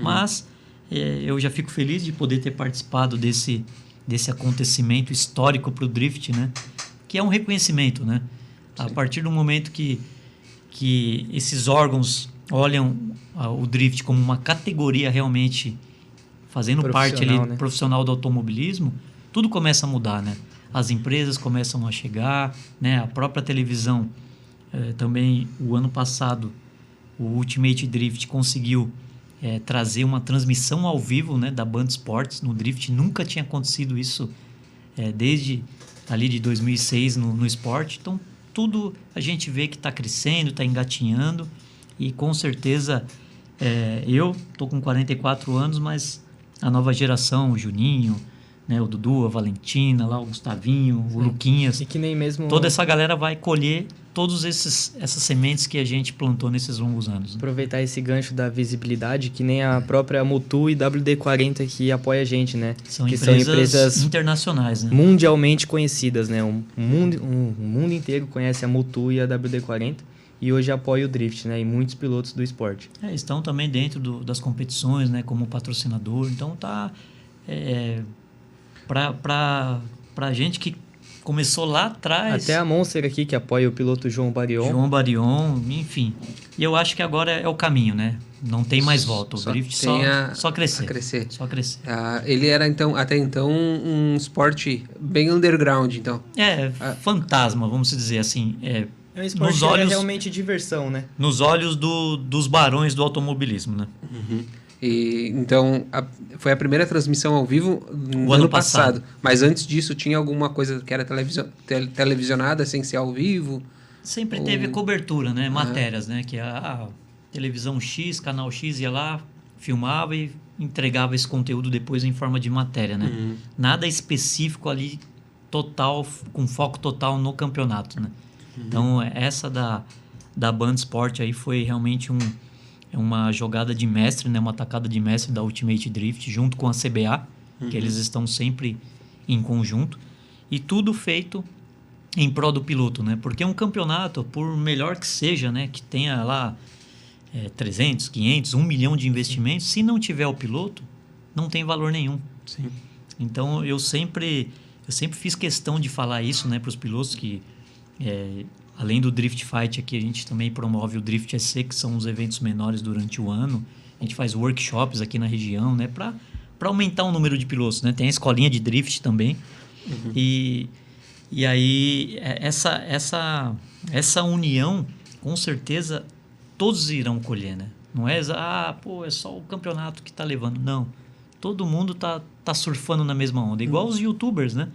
Mas eu já fico feliz de poder ter participado desse acontecimento histórico para o Drift, né? Que é um reconhecimento, né? Sim. A partir do momento que esses órgãos olham o Drift como uma categoria realmente fazendo parte ali, né, profissional do automobilismo, tudo começa a mudar, né? As empresas começam a chegar, né? A própria televisão, também o ano passado, o Ultimate Drift conseguiu trazer uma transmissão ao vivo, né, da Band Esportes no Drift. Nunca tinha acontecido isso desde ali de 2006 no esporte. Então, tudo a gente vê que está crescendo, está engatinhando e com certeza eu estou com 44 anos, mas a nova geração, o Juninho, né, o Dudu, a Valentina, lá, o Gustavinho, o Luquinhas, e que nem mesmo toda essa galera vai colher todas essas sementes que a gente plantou nesses longos anos. Aproveitar esse gancho da visibilidade, que nem a própria Motul e WD-40 que apoia a gente, né? São empresas internacionais, né? Mundialmente conhecidas, né? O mundo inteiro conhece a Motul e a WD-40 e hoje apoia o Drift, né? E muitos pilotos do esporte. Estão também dentro das competições, né? Como patrocinador. Então tá... Pra gente que começou lá atrás... Até a Monster aqui, que apoia o piloto João Barion, enfim. E eu acho que agora é o caminho, né? Não tem mais volta. O Drift só crescer. Só crescer. Ele era, então, até então, um esporte bem underground, então. Fantasma, vamos dizer assim. É um esporte que é realmente diversão, né? Nos olhos dos barões do automobilismo, né? Uhum. E, então, foi a primeira transmissão ao vivo no ano passado. Mas antes disso, tinha alguma coisa que era televisionada sem ser ao vivo? Sempre teve cobertura, né? Matérias, né? Que a televisão X, canal X ia lá, filmava e entregava esse conteúdo depois em forma de matéria, né? Uhum. Nada específico ali, total, com foco total no campeonato, né? Uhum. Então, essa da Band Sport aí foi realmente uma jogada de mestre, né? Uma tacada de mestre da Ultimate Drift, junto com a CBA, que eles estão sempre em conjunto. E tudo feito em prol do piloto, né? Porque um campeonato, por melhor que seja, né? Que tenha lá 300, 500, 1 milhão de investimentos, se não tiver o piloto, não tem valor nenhum. Sim. Então, eu sempre fiz questão de falar isso, né? Para os pilotos que... além do Drift Fight aqui, a gente também promove o Drift SC, que são os eventos menores durante o ano. A gente faz workshops aqui na região, né? Para aumentar o número de pilotos, né? Tem a escolinha de Drift também. Uhum. E aí, essa união, com certeza, todos irão colher, né? Não é só o campeonato que está levando. Não. Todo mundo tá surfando na mesma onda. Igual os youtubers, né?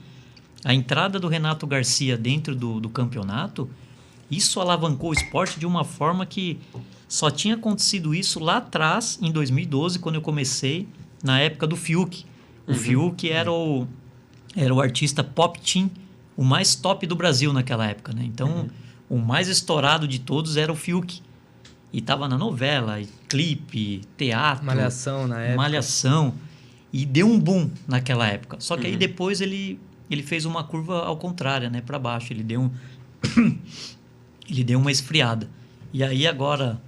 A entrada do Renato Garcia dentro do campeonato... Isso alavancou o esporte de uma forma que só tinha acontecido isso lá atrás, em 2012, quando eu comecei, na época do Fiuk. O Fiuk era o artista pop teen, o mais top do Brasil naquela época, né? Então, o mais estourado de todos era o Fiuk. E estava na novela, clipe, teatro... Malhação na época. Malhação. E deu um boom naquela época. Só que aí depois ele fez uma curva ao contrário, né? Para baixo. Ele deu uma esfriada. E aí agora,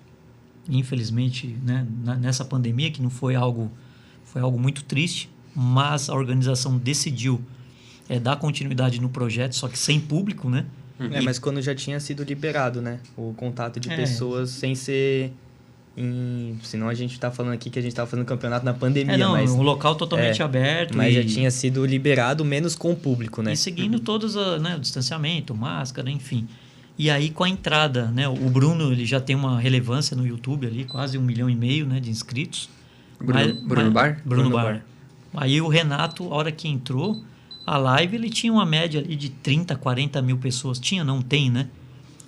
infelizmente, né, nessa pandemia, que não foi algo muito triste, mas a organização decidiu dar continuidade no projeto, só que sem público, né? Mas quando já tinha sido liberado, né? O contato de pessoas sem ser... Senão a gente está falando aqui que a gente estava fazendo campeonato na pandemia. Mas um local totalmente aberto. Mas já tinha sido liberado, menos com o público, né? E seguindo todos o distanciamento, máscara, enfim... E aí, com a entrada, né? O Bruno, ele já tem uma relevância no YouTube ali, quase 1,5 milhão, né, de inscritos. Bruno Bar? Aí o Renato, a hora que entrou, a live, ele tinha uma média ali de 30, 40 mil pessoas. Não tem, né?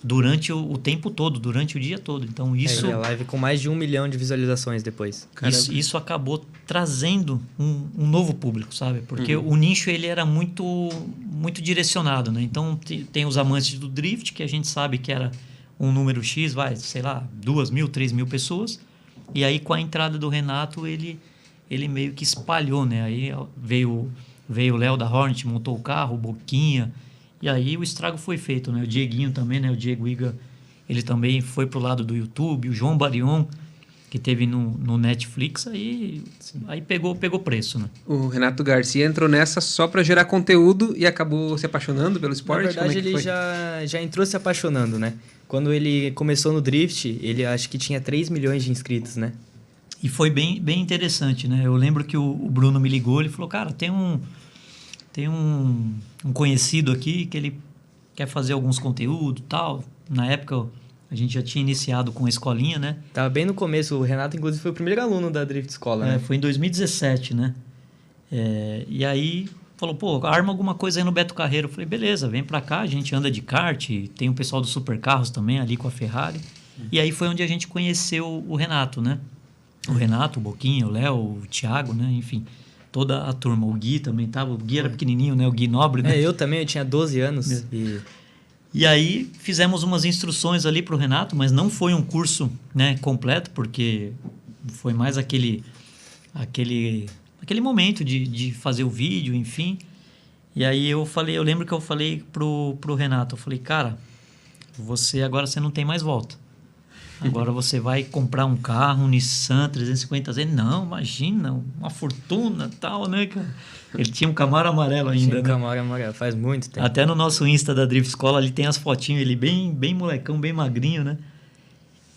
Durante o tempo todo, durante o dia todo. Então, isso... a live com mais de 1 milhão de visualizações depois. Isso acabou trazendo um novo público, sabe? Porque o nicho, ele era muito, muito direcionado, né? Então, tem os amantes do Drift, que a gente sabe que era um número X, 2 mil, 3 mil pessoas. E aí, com a entrada do Renato, ele meio que espalhou, né? Aí veio o Léo da Hornet, montou o carro, o Boquinha... E aí o estrago foi feito, né? O Dieguinho também, né? O Diego Iga, ele também foi pro lado do YouTube. O João Barion, que teve no Netflix, aí pegou preço, né? O Renato Garcia entrou nessa só para gerar conteúdo e acabou se apaixonando pelo esporte? Na verdade, ele já entrou se apaixonando, né? Quando ele começou no Drift, ele acho que tinha 3 milhões de inscritos, né? E foi bem interessante, né? Eu lembro que o Bruno me ligou, ele falou, cara, tem um conhecido aqui que ele quer fazer alguns conteúdos e tal. Na época, a gente já tinha iniciado com a escolinha, né? Tava bem no começo, o Renato, inclusive, foi o primeiro aluno da Drift Escola, né? Foi em 2017, né? E aí, falou, pô, arma alguma coisa aí no Beto Carreiro. Eu falei, beleza, vem pra cá, a gente anda de kart, tem o pessoal do Super Carros também ali com a Ferrari. E aí foi onde a gente conheceu o Renato, né? O Renato, o Boquinha, o Léo, o Thiago, né? Enfim, toda a turma. O Gui também tava. O Gui era pequenininho, né? O Gui Nobre, né? Eu também, eu tinha 12 anos. E aí fizemos umas instruções ali pro Renato, mas não foi um curso, né, completo, porque foi mais aquele momento de fazer o vídeo, enfim. E aí eu lembro que eu falei pro Renato, eu falei, cara, você não tem mais volta. Agora você vai comprar um carro, um Nissan 350Z. Não, imagina, uma fortuna e tal, né, cara? Ele tinha um Camaro amarelo ainda, tinha um Camaro amarelo, faz muito tempo. Até no nosso Insta da Drift Escola, ali tem as fotinhas, ele bem molecão, bem magrinho, né?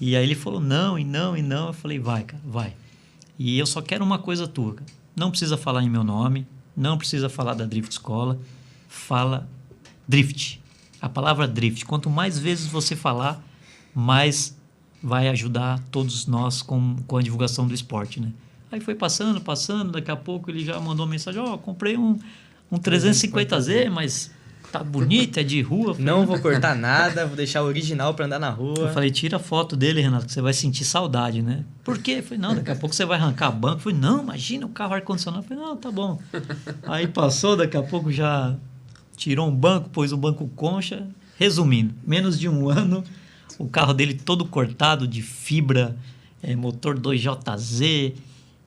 E aí ele falou, não. Eu falei, vai, cara, vai. E eu só quero uma coisa tua, cara. Não precisa falar em meu nome, não precisa falar da Drift Escola, fala Drift. A palavra Drift. Quanto mais vezes você falar, mais vai ajudar todos nós com a divulgação do esporte, né? Aí foi passando, daqui a pouco ele já mandou uma mensagem, comprei um 350Z, mas tá bonito, é de rua. Não vou cortar nada, vou deixar o original para andar na rua. Eu falei, tira a foto dele, Renato, que você vai sentir saudade, né? Por quê? Eu falei, não, daqui a pouco você vai arrancar banco. Eu falei, não, imagina o carro ar-condicionado. Eu falei, não, tá bom. Aí passou, daqui a pouco já tirou um banco, pôs um banco concha. Resumindo, menos de um ano, o carro dele todo cortado de fibra, motor 2JZ.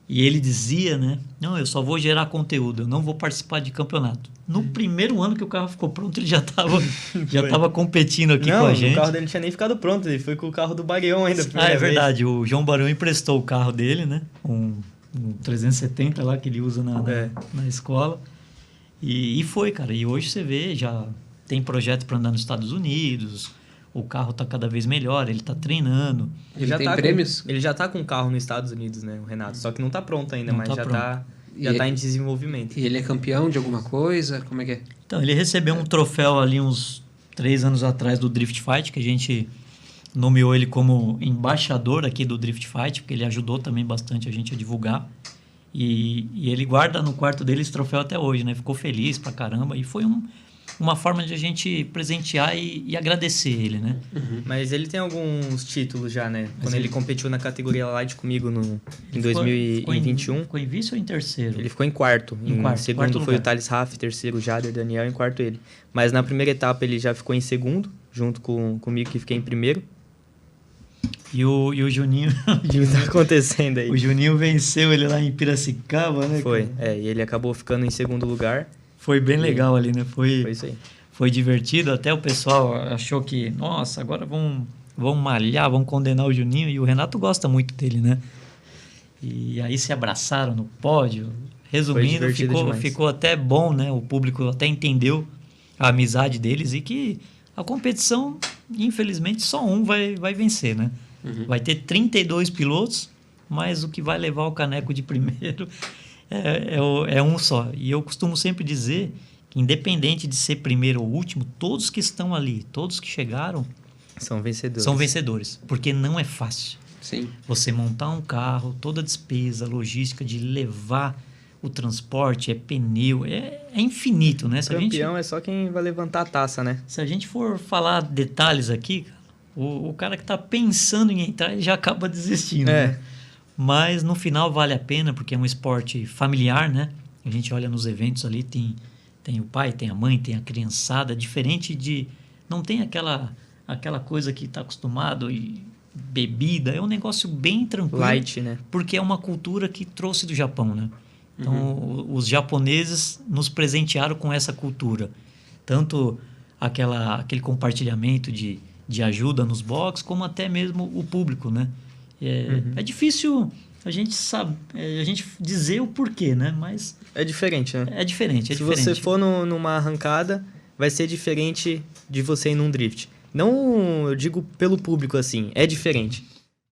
E ele dizia, né? Não, eu só vou gerar conteúdo, eu não vou participar de campeonato. No primeiro ano que o carro ficou pronto, ele já estava competindo aqui com a gente. O carro dele não tinha nem ficado pronto, ele foi com o carro do Barião ainda. É verdade, o João Barão emprestou o carro dele, né? Um 370 lá que ele usa na escola. E foi, cara. E hoje você vê, já tem projeto para andar nos Estados Unidos. O carro está cada vez melhor, ele está treinando. Ele já tem prêmios? Ele já está com um carro nos Estados Unidos, né, o Renato? Só que não está pronto ainda, mas já está em desenvolvimento. E ele é campeão de alguma coisa? Como é que é? Então, ele recebeu um troféu ali uns 3 anos atrás do Drift Fight, que a gente nomeou ele como embaixador aqui do Drift Fight, porque ele ajudou também bastante a gente a divulgar. E ele guarda no quarto dele esse troféu até hoje, né? Ficou feliz pra caramba. E foi uma forma de a gente presentear e agradecer ele, né? Uhum. Mas ele tem alguns títulos já, né? Quando ele competiu na categoria Light comigo em 2021. Ficou em vice ou em terceiro? Ele ficou em quarto. Segundo foi o Thales Raff, terceiro o Jader Daniel, em quarto ele. Mas na primeira etapa ele já ficou em segundo, junto comigo que fiquei em primeiro. E o Juninho... O que tá acontecendo aí? O Juninho venceu ele lá em Piracicaba, né? Foi, e ele acabou ficando em segundo lugar. Foi bem legal ali, né? Foi isso aí. Foi divertido, até o pessoal achou que, nossa, agora vão malhar, vão condenar o Juninho, e o Renato gosta muito dele, né? E aí se abraçaram no pódio. Resumindo, ficou até bom, né? O público até entendeu a amizade deles e que a competição, infelizmente, só um vai vencer, né? Uhum. Vai ter 32 pilotos, mas o que vai levar o caneco de primeiro é um só. E eu costumo sempre dizer que, independente de ser primeiro ou último, todos que estão ali, todos que chegaram, são vencedores. São vencedores, porque não é fácil. Sim. Você montar um carro, toda a despesa, logística de levar o transporte, pneu, é infinito, né? Campeão é só quem vai levantar a taça, né? Se a gente for falar detalhes aqui, o cara que está pensando em entrar, ele já acaba desistindo, né? Mas no final vale a pena, porque é um esporte familiar, né? A gente olha nos eventos ali, tem o pai, tem a mãe, tem a criançada, diferente de... Não tem aquela coisa que está acostumado e bebida, é um negócio bem tranquilo. Light, né? Porque é uma cultura que trouxe do Japão, né? Então, os japoneses nos presentearam com essa cultura. Tanto aquele compartilhamento de ajuda nos boxes, como até mesmo o público, né? É difícil a gente dizer o porquê, né? Mas é diferente, né? É diferente. Se você for numa arrancada, vai ser diferente de você ir num drift. Não, eu digo pelo público assim, é diferente.